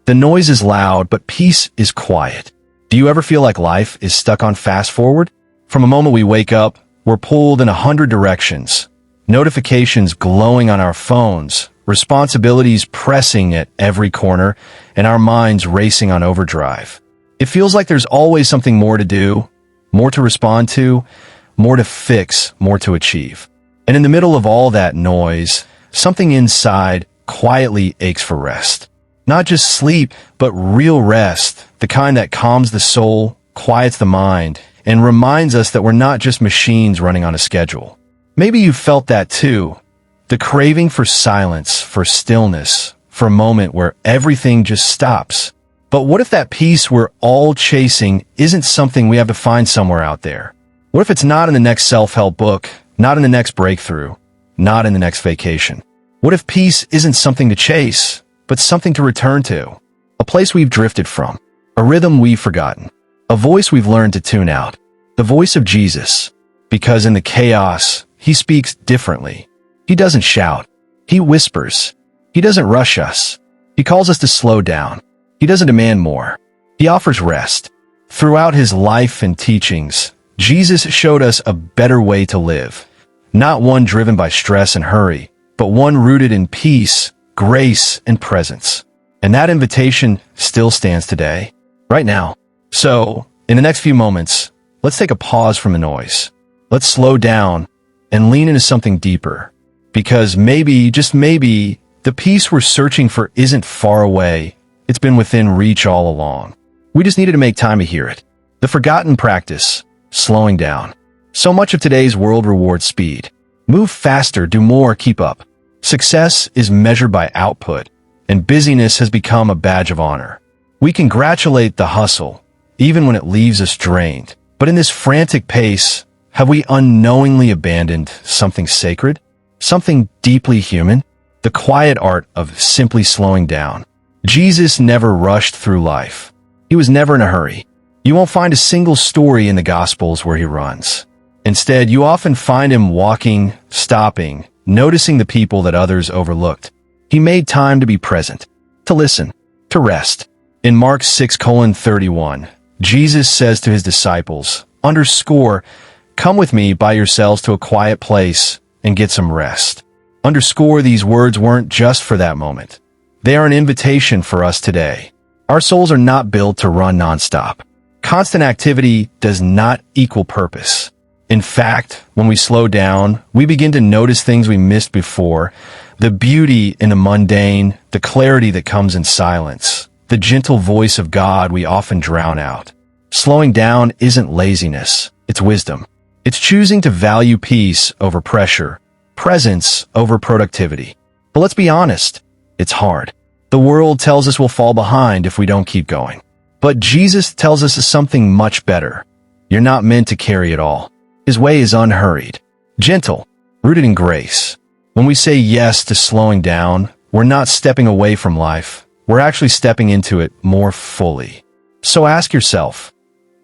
The noise is loud, but peace is quiet. Do you ever feel like life is stuck on fast forward? From the moment we wake up, we're pulled in 100 directions. Notifications glowing on our phones, responsibilities pressing at every corner, and our minds racing on overdrive. It feels like there's always something more to do, more to respond to, more to fix, more to achieve. And in the middle of all that noise, something inside quietly aches for rest. Not just sleep, but real rest, the kind that calms the soul, quiets the mind, and reminds us that we're not just machines running on a schedule. Maybe you felt that too. The craving for silence, for stillness, for a moment where everything just stops. But what if that peace we're all chasing isn't something we have to find somewhere out there? What if it's not in the next self-help book, not in the next breakthrough, not in the next vacation? What if peace isn't something to chase, but something to return to? A place we've drifted from, a rhythm we've forgotten, a voice we've learned to tune out, the voice of Jesus. Because in the chaos, he speaks differently. He doesn't shout. He whispers. He doesn't rush us. He calls us to slow down. He doesn't demand more. He offers rest. Throughout his life and teachings, Jesus showed us a better way to live. Not one driven by stress and hurry, but one rooted in peace, grace, and presence. And that invitation still stands today, right now. So, in the next few moments, let's take a pause from the noise. Let's slow down and lean into something deeper. Because maybe, just maybe, the peace we're searching for isn't far away. It's been within reach all along. We just needed to make time to hear it. The forgotten practice, slowing down. So much of today's world rewards speed. Move faster, do more, keep up. Success is measured by output, and busyness has become a badge of honor. We congratulate the hustle, even when it leaves us drained. But in this frantic pace, have we unknowingly abandoned something sacred? Something deeply human? The quiet art of simply slowing down. Jesus never rushed through life. He was never in a hurry. You won't find a single story in the Gospels where he runs. Instead, you often find him walking, stopping, noticing the people that others overlooked. He made time to be present, to listen, to rest. In Mark 6:31, Jesus says to his disciples, underscore, come with me by yourselves to a quiet place and get some rest. Underscore, these words weren't just for that moment. They are an invitation for us today. Our souls are not built to run nonstop. Constant activity does not equal purpose. In fact, when we slow down, we begin to notice things we missed before, the beauty in the mundane, the clarity that comes in silence, the gentle voice of God we often drown out. Slowing down isn't laziness, it's wisdom. It's choosing to value peace over pressure, presence over productivity. But let's be honest, it's hard. The world tells us we'll fall behind if we don't keep going. But Jesus tells us something much better. You're not meant to carry it all. His way is unhurried, gentle, rooted in grace. When we say yes to slowing down, we're not stepping away from life. We're actually stepping into it more fully. So ask yourself,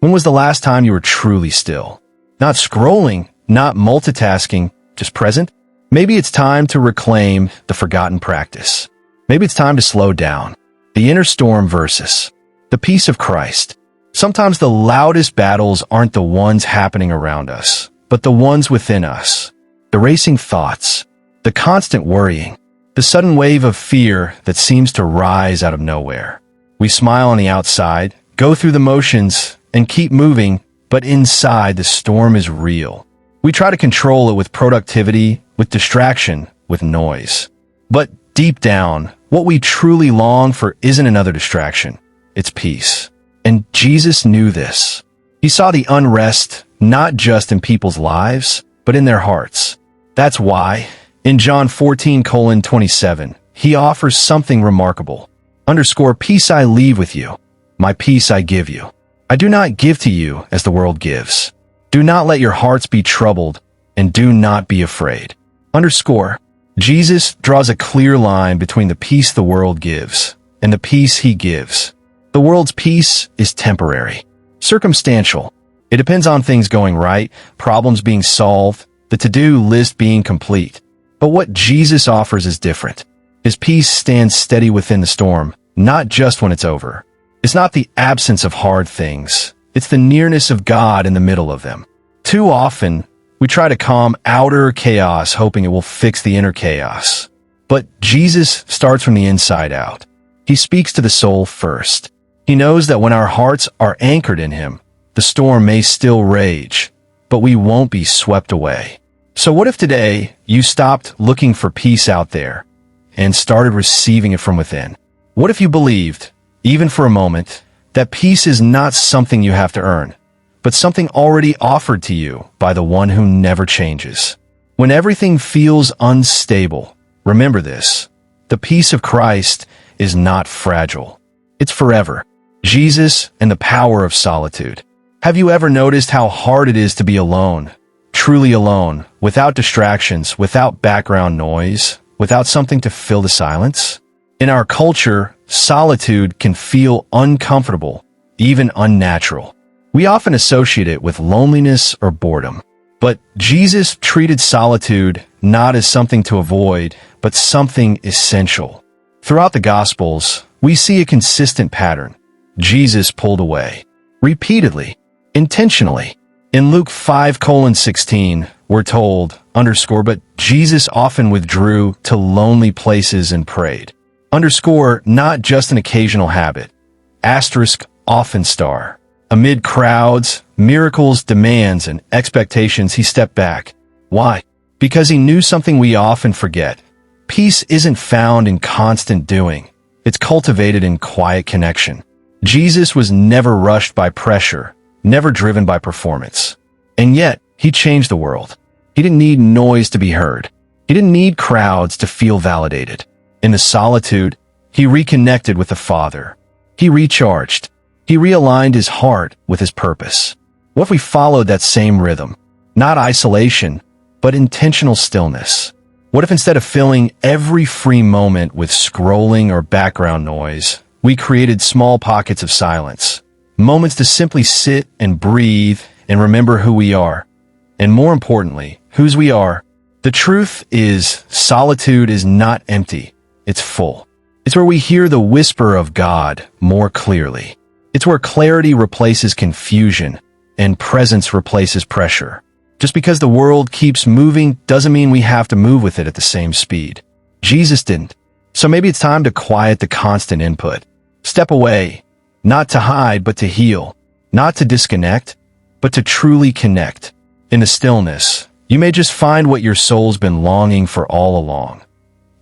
when was the last time you were truly still? Not scrolling, not multitasking, just present? Maybe it's time to reclaim the forgotten practice. Maybe it's time to slow down. The inner storm versus the peace of Christ. Sometimes the loudest battles aren't the ones happening around us, but the ones within us. The racing thoughts, the constant worrying, the sudden wave of fear that seems to rise out of nowhere. We smile on the outside, go through the motions, and keep moving, but inside the storm is real. We try to control it with productivity, with distraction, with noise. But deep down, what we truly long for isn't another distraction. It's peace. And Jesus knew this. He saw the unrest not just in people's lives, but in their hearts. That's why, in John 14:27, he offers something remarkable. Underscore, peace I leave with you. My peace I give you. I do not give to you as the world gives. Do not let your hearts be troubled, and do not be afraid. Underscore, Jesus draws a clear line between the peace the world gives and the peace he gives. The world's peace is temporary, circumstantial. It depends on things going right, problems being solved, the to-do list being complete. But what Jesus offers is different. His peace stands steady within the storm, not just when it's over. It's not the absence of hard things. It's the nearness of God in the middle of them. Too often, we try to calm outer chaos hoping it will fix the inner chaos. But Jesus starts from the inside out. He speaks to the soul first. He knows that when our hearts are anchored in Him, the storm may still rage, but we won't be swept away. So what if today you stopped looking for peace out there and started receiving it from within? What if you believed, even for a moment, that peace is not something you have to earn, but something already offered to you by the one who never changes? When everything feels unstable, remember this: the peace of Christ is not fragile. It's forever. Jesus and the power of solitude. Have you ever noticed how hard it is to be alone, truly alone, without distractions, without background noise, without something to fill the silence? In our culture, solitude can feel uncomfortable, even unnatural. We often associate it with loneliness or boredom. But Jesus treated solitude not as something to avoid, but something essential. Throughout the Gospels, we see a consistent pattern. Jesus pulled away. Repeatedly. Intentionally. In Luke 5:16, we're told, but Jesus often withdrew to lonely places and prayed. Not just an occasional habit. Often star. Amid crowds, miracles, demands, and expectations, he stepped back. Why? Because he knew something we often forget. Peace isn't found in constant doing. It's cultivated in quiet connection. Jesus was never rushed by pressure, never driven by performance. And yet, he changed the world. He didn't need noise to be heard. He didn't need crowds to feel validated. In the solitude, he reconnected with the Father. He recharged. He realigned his heart with his purpose. What if we followed that same rhythm? Not isolation, but intentional stillness. What if instead of filling every free moment with scrolling or background noise, we created small pockets of silence, moments to simply sit and breathe and remember who we are, and more importantly, whose we are? The truth is, solitude is not empty, it's full. It's where we hear the whisper of God more clearly. It's where clarity replaces confusion and presence replaces pressure. Just because the world keeps moving doesn't mean we have to move with it at the same speed. Jesus didn't. So maybe it's time to quiet the constant input. Step away, not to hide, but to heal. Not to disconnect, but to truly connect. In the stillness, you may just find what your soul's been longing for all along.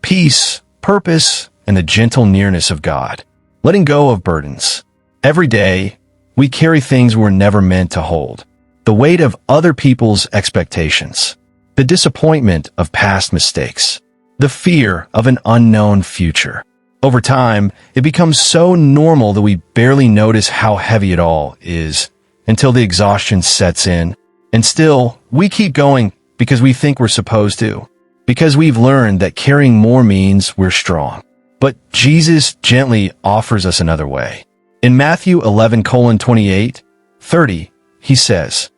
Peace, purpose, and the gentle nearness of God. Letting go of burdens. Every day, we carry things we're never meant to hold. The weight of other people's expectations. The disappointment of past mistakes. The fear of an unknown future. Over time, it becomes so normal that we barely notice how heavy it all is, until the exhaustion sets in. And still, we keep going because we think we're supposed to. Because we've learned that carrying more means we're strong. But Jesus gently offers us another way. In Matthew 11:28-30, he says,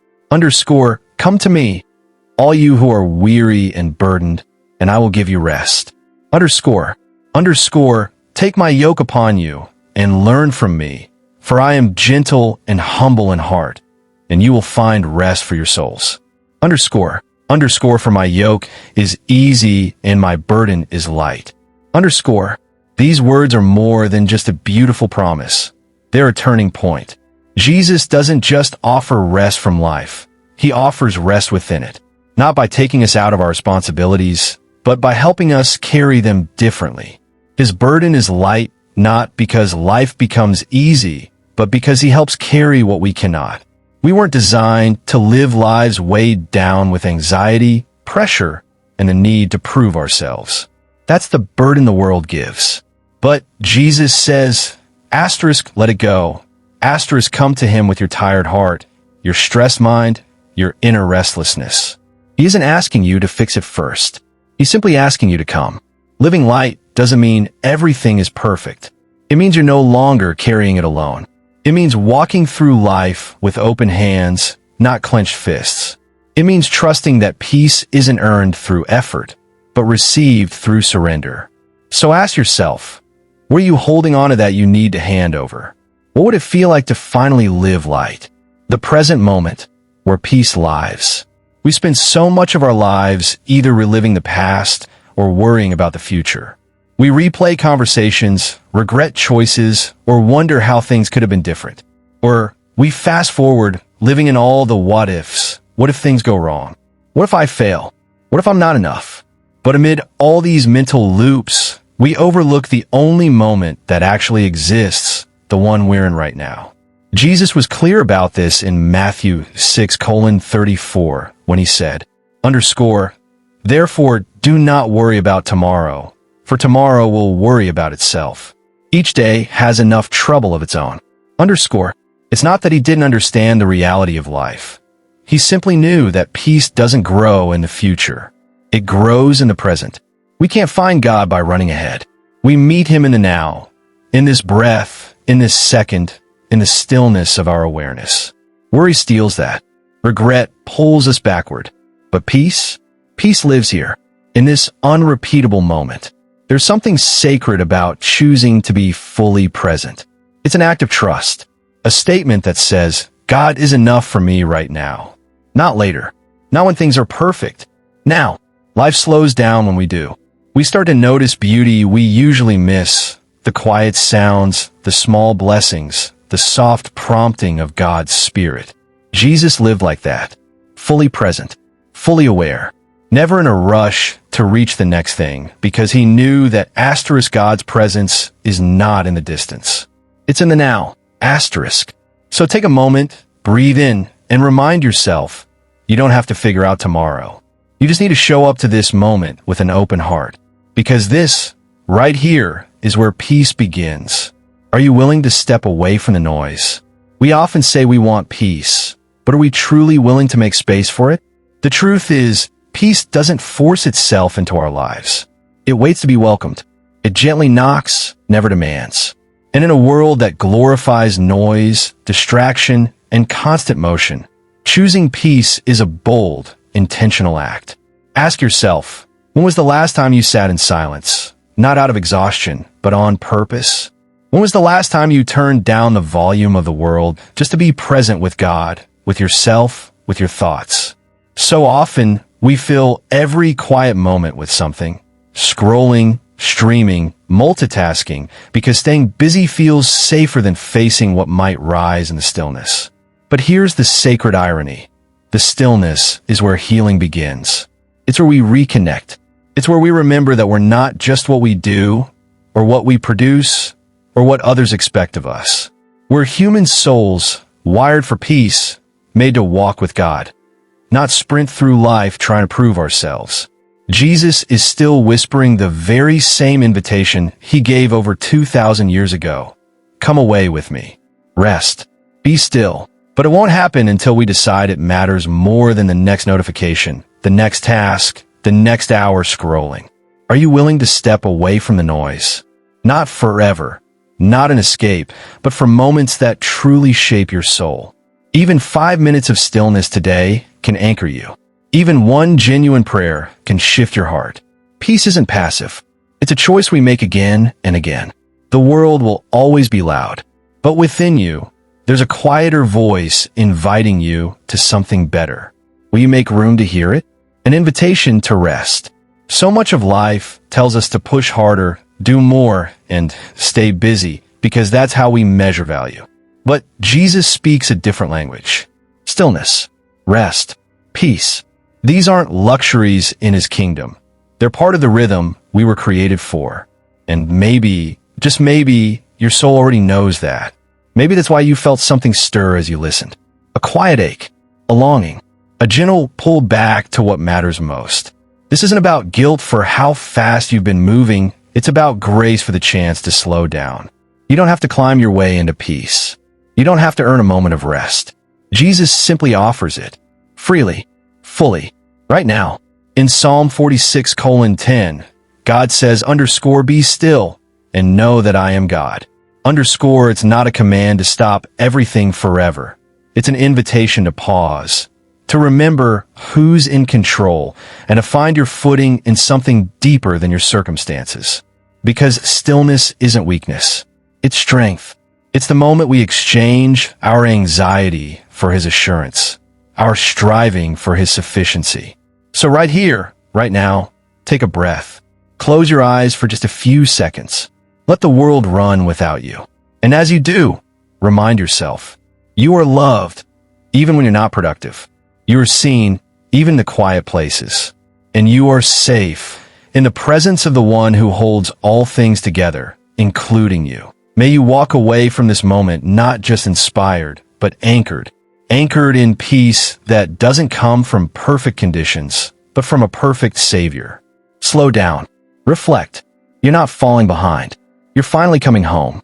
"Come to me, all you who are weary and burdened, and I will give you rest. Take my yoke upon you and learn from me, for I am gentle and humble in heart, and you will find rest for your souls. For my yoke is easy and my burden is light." These words are more than just a beautiful promise. They're a turning point. Jesus doesn't just offer rest from life. He offers rest within it. Not by taking us out of our responsibilities, but by helping us carry them differently. His burden is light, not because life becomes easy, but because he helps carry what we cannot. We weren't designed to live lives weighed down with anxiety, pressure, and the need to prove ourselves. That's the burden the world gives. But Jesus says, let it go. Come to him with your tired heart, your stressed mind, your inner restlessness. He isn't asking you to fix it first. He's simply asking you to come. Living light doesn't mean everything is perfect. It means you're no longer carrying it alone. It means walking through life with open hands, not clenched fists. It means trusting that peace isn't earned through effort, but received through surrender. So ask yourself, What are you holding on to that you need to hand over? What would it feel like to finally live light? The present moment, where peace lives. We spend so much of our lives either reliving the past or worrying about the future. We replay conversations, regret choices, or wonder how things could have been different. Or we fast forward, living in all the what ifs. What if things go wrong? What if I fail? What if I'm not enough? But amid all these mental loops, we overlook the only moment that actually exists, the one we're in right now. Jesus was clear about this in Matthew 6:34 when he said, "Therefore, do not worry about tomorrow, for tomorrow will worry about itself. Each day has enough trouble of its own." It's not that he didn't understand the reality of life. He simply knew that peace doesn't grow in the future. It grows in the present. We can't find God by running ahead. We meet him in the now, in this breath, in this second, in the stillness of our awareness. Worry steals that. Regret pulls us backward. But peace lives here, in this unrepeatable moment. There's something sacred about choosing to be fully present. It's an act of trust, a statement that says, God is enough for me right now. Not later, not when things are perfect. Now, life slows down when we do. We start to notice beauty we usually miss, the quiet sounds, the small blessings, the soft prompting of God's Spirit. Jesus lived like that, fully present, fully aware, never in a rush to reach the next thing, because he knew that God's presence is not in the distance. It's in the now, So take a moment, breathe in, and remind yourself, you don't have to figure out tomorrow. You just need to show up to this moment with an open heart. Because this, right here, is where peace begins. Are you willing to step away from the noise? We often say we want peace, but are we truly willing to make space for it? The truth is, peace doesn't force itself into our lives. It waits to be welcomed. It gently knocks, never demands. And in a world that glorifies noise, distraction, and constant motion, choosing peace is a bold, intentional act. Ask yourself, when was the last time you sat in silence? Not out of exhaustion, but on purpose? When was the last time you turned down the volume of the world just to be present with God, with yourself, with your thoughts? So often, we fill every quiet moment with something. Scrolling, streaming, multitasking, because staying busy feels safer than facing what might rise in the stillness. But here's the sacred irony. The stillness is where healing begins. It's where we reconnect. It's where we remember that we're not just what we do, or what we produce, or what others expect of us. We're human souls, wired for peace, made to walk with God, not sprint through life trying to prove ourselves. Jesus is still whispering the very same invitation he gave over 2,000 years ago. Come away with me. Rest. Be still. But it won't happen until we decide it matters more than the next notification, the next task, the next hour scrolling. Are you willing to step away from the noise? Not forever, not an escape, but for moments that truly shape your soul. Even 5 minutes of stillness today can anchor you. Even one genuine prayer can shift your heart. Peace isn't passive. It's a choice we make again and again. The world will always be loud, but within you, there's a quieter voice inviting you to something better. Will you make room to hear it? An invitation to rest. So much of life tells us to push harder, do more, and stay busy, because that's how we measure value. But Jesus speaks a different language. Stillness, rest, peace. These aren't luxuries in his kingdom. They're part of the rhythm we were created for. And maybe, just maybe, your soul already knows that. Maybe that's why you felt something stir as you listened. A quiet ache, a longing, a gentle pull back to what matters most. This isn't about guilt for how fast you've been moving. It's about grace for the chance to slow down. You don't have to climb your way into peace. You don't have to earn a moment of rest. Jesus simply offers it. Freely, fully, right now. In Psalm 46:10, God says, "Be still and know that I am God." It's not a command to stop everything forever. It's an invitation to pause, to remember who's in control, and to find your footing in something deeper than your circumstances. Because stillness isn't weakness. It's strength. It's the moment we exchange our anxiety for his assurance, our striving for his sufficiency. So right here, right now, take a breath. Close your eyes for just a few seconds. Let the world run without you. And as you do, remind yourself, you are loved, even when you're not productive. You are seen, even in the quiet places. And you are safe in the presence of the one who holds all things together, including you. May you walk away from this moment not just inspired, but anchored. Anchored in peace that doesn't come from perfect conditions, but from a perfect Savior. Slow down. Reflect. You're not falling behind. You're finally coming home.